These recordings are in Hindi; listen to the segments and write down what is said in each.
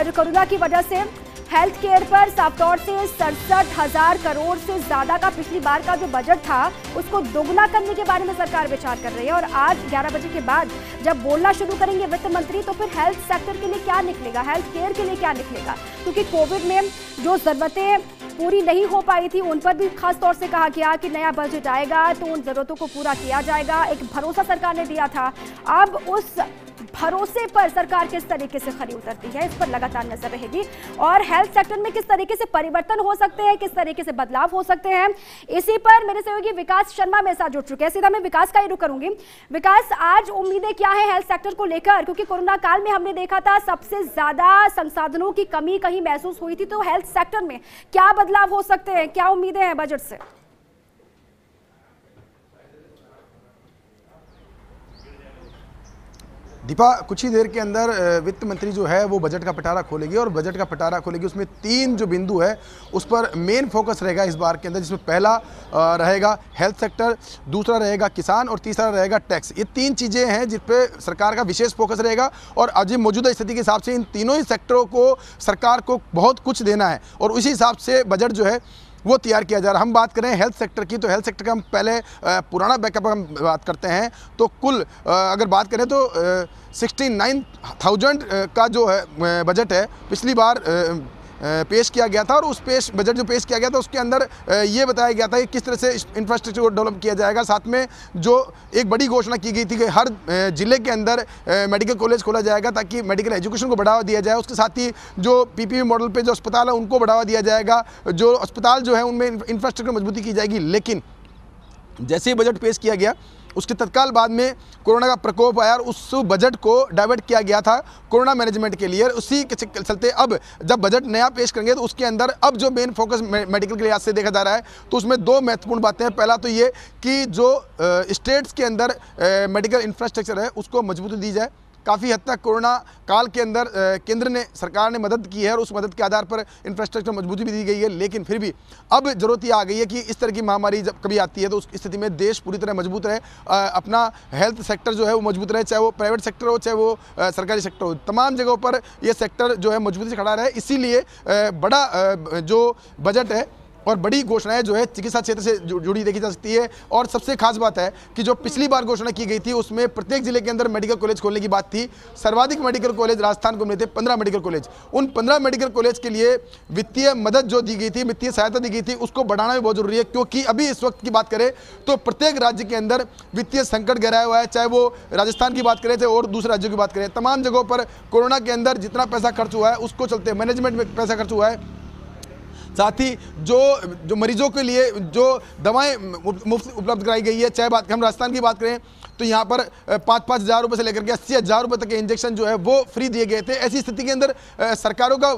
कोरोना की वजह से हेल्थ केयर पर साफ तौर से 67,000 करोड़ से ज्यादा का पिछली बार का जो बजट था उसको दोगुना करने के बारे में सरकार विचार कर रही है। और आज 11 बजे के बाद जब बोलना शुरू करेंगे वित्त मंत्री तो फिर हेल्थ सेक्टर के लिए क्या निकलेगा, हेल्थ केयर के लिए क्या निकलेगा, क्योंकि कोविड में जो जरूरतें पूरी नहीं हो पाई थी उन पर भी खास तौर से कहा गया कि नया बजट आएगा तो उन जरूरतों को पूरा किया जाएगा। एक भरोसा सरकार ने दिया था। अब उस भरोसे पर सरकार किस तरीके से खरी उतरती है इस पर लगातार नजर रहेगी और हेल्थ सेक्टर में किस तरीके से परिवर्तन हो सकते हैं, किस तरीके से बदलाव हो सकते हैं, इसी पर मेरे सहयोगी विकास शर्मा मेरे साथ जुड़ चुके हैं। सीधा मैं विकास का ही रुख करूंगी। विकास, आज उम्मीदें क्या है हेल्थ सेक्टर को लेकर, क्योंकि कोरोना काल में हमने देखा था सबसे ज्यादा संसाधनों की कमी कहीं महसूस हुई थी, तो हेल्थ सेक्टर में क्या बदलाव हो सकते हैं, क्या उम्मीदें हैं बजट से? दीपा, कुछ ही देर के अंदर वित्त मंत्री जो है वो बजट का पिटारा खोलेगी और बजट का पिटारा खोलेगी। उसमें 3 जो बिंदु है उस पर मेन फोकस रहेगा इस बार के अंदर, जिसमें पहला रहेगा हेल्थ सेक्टर, दूसरा रहेगा किसान और तीसरा रहेगा टैक्स। ये 3 चीज़ें हैं जिस पे सरकार का विशेष फोकस रहेगा और आज मौजूदा स्थिति के हिसाब से इन तीनों ही सेक्टरों को सरकार को बहुत कुछ देना है और उसी हिसाब से बजट जो है वो तैयार किया जा रहा है। हम बात करें हेल्थ सेक्टर की, तो हेल्थ सेक्टर का हम पहले पुराना बैकअप हम बात करते हैं तो कुल अगर बात करें तो 69,000 का जो है बजट है पिछली बार पेश किया गया था और उस बजट जो पेश किया गया था उसके अंदर ये बताया गया था कि किस तरह से इंफ्रास्ट्रक्चर को डेवलप किया जाएगा। साथ में जो एक बड़ी घोषणा की गई थी कि हर जिले के अंदर मेडिकल कॉलेज खोला जाएगा ताकि मेडिकल एजुकेशन को बढ़ावा दिया जाए। उसके साथ ही जो पीपीपी मॉडल पे जो अस्पताल है उनको बढ़ावा दिया जाएगा, जो अस्पताल जो है उनमें इंफ्रास्ट्रक्चर मजबूती की जाएगी। लेकिन जैसे ही बजट पेश किया गया उसके तत्काल बाद में कोरोना का प्रकोप आया और उस बजट को डाइवर्ट किया गया था कोरोना मैनेजमेंट के लिए। उसी के चलते अब जब बजट नया पेश करेंगे तो उसके अंदर अब जो मेन फोकस मेडिकल के लिहाज से देखा जा रहा है तो उसमें 2 महत्वपूर्ण बातें हैं। पहला तो ये कि जो स्टेट्स के अंदर मेडिकल इंफ्रास्ट्रक्चर है उसको मजबूती दी जाए। काफ़ी हद तक कोरोना काल के अंदर केंद्र सरकार ने मदद की है और उस मदद के आधार पर इंफ्रास्ट्रक्चर मजबूती भी दी गई है। लेकिन फिर भी अब ज़रूरत ये आ गई है कि इस तरह की महामारी जब कभी आती है तो उस स्थिति में देश पूरी तरह मजबूत रहे, अपना हेल्थ सेक्टर जो है वो मजबूत रहे, चाहे वो प्राइवेट सेक्टर हो चाहे वो सरकारी सेक्टर हो, तमाम जगहों पर ये सेक्टर जो है मजबूती से खड़ा रहे। इसीलिए बड़ा जो बजट है और बड़ी घोषणाएं जो है चिकित्सा क्षेत्र से जुड़ी देखी जा सकती है। और सबसे खास बात है कि जो पिछली बार घोषणा की गई थी उसमें प्रत्येक जिले के अंदर मेडिकल कॉलेज खोलने की बात थी। सर्वाधिक मेडिकल कॉलेज राजस्थान को मिले थे 15 मेडिकल कॉलेज। उन 15 मेडिकल कॉलेज के लिए वित्तीय मदद जो दी गई थी, वित्तीय सहायता दी गई थी, उसको बढ़ाना भी बहुत जरूरी है, क्योंकि अभी इस वक्त की बात करें तो प्रत्येक राज्य के अंदर वित्तीय संकट गहराया हुआ है। चाहे वो राजस्थान की बात करें चाहे और दूसरे राज्यों की बात करें, तमाम जगहों पर कोरोना के अंदर जितना पैसा खर्च हुआ है उसको चलते मैनेजमेंट में पैसा खर्च हुआ है। साथ ही जो मरीजों के लिए जो दवाएं मुफ्त उपलब्ध कराई गई है, चाहे हम राजस्थान की बात करें तो यहाँ पर 5-5 हज़ार रुपये से लेकर के 80,000 रुपये तक के इंजेक्शन जो है वो फ्री दिए गए थे। ऐसी स्थिति के अंदर सरकारों का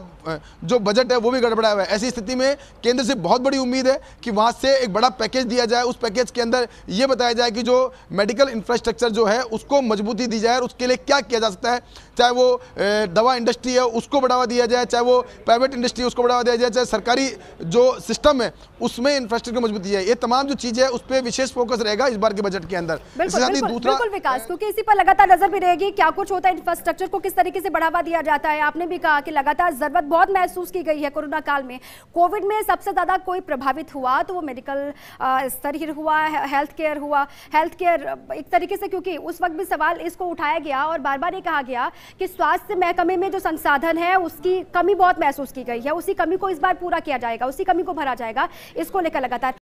जो बजट है वो भी गड़बड़ाया हुआ है। ऐसी स्थिति में केंद्र से बहुत बड़ी उम्मीद है कि वहाँ से एक बड़ा पैकेज दिया जाए। उस पैकेज के अंदर ये बताया जाए कि जो मेडिकल इंफ्रास्ट्रक्चर जो है उसको मजबूती दी जाए और उसके लिए क्या किया जा सकता है, चाहे वो दवा इंडस्ट्री है उसको बढ़ावा दिया जाए, चाहे वो प्राइवेट इंडस्ट्री उसको बढ़ावा दिया जाए, चाहे सरकारी जो सिस्टम है उसमें इंफ्रास्ट्रक्चर मजबूती है। ये तमाम जो चीजें है उस पर विशेष फोकस रहेगा इस बार के बजट के अंदर। बिल्कुल विकास, क्योंकि इसी पर लगातार नजर भी रहेगी क्या कुछ होता है, इंफ्रास्ट्रक्चर को किस तरीके से बढ़ावा दिया जाता है। आपने भी कहा कि लगातार जरूरत बहुत महसूस की गई है कोरोना काल में। कोविड में सबसे ज्यादा कोई प्रभावित हुआ तो वो मेडिकल स्तर ही हुआ, हेल्थ केयर हुआ। हेल्थ केयर एक तरीके से, क्योंकि उस वक्त भी सवाल इसको उठाया गया और बार बार ये कहा गया कि स्वास्थ्य महकमे में जो संसाधन है उसकी कमी बहुत महसूस की गई है, उसी कमी को इस बार पूरा किया जाएगा, उसी कमी को भरा जाएगा। इसको लेकर लगातार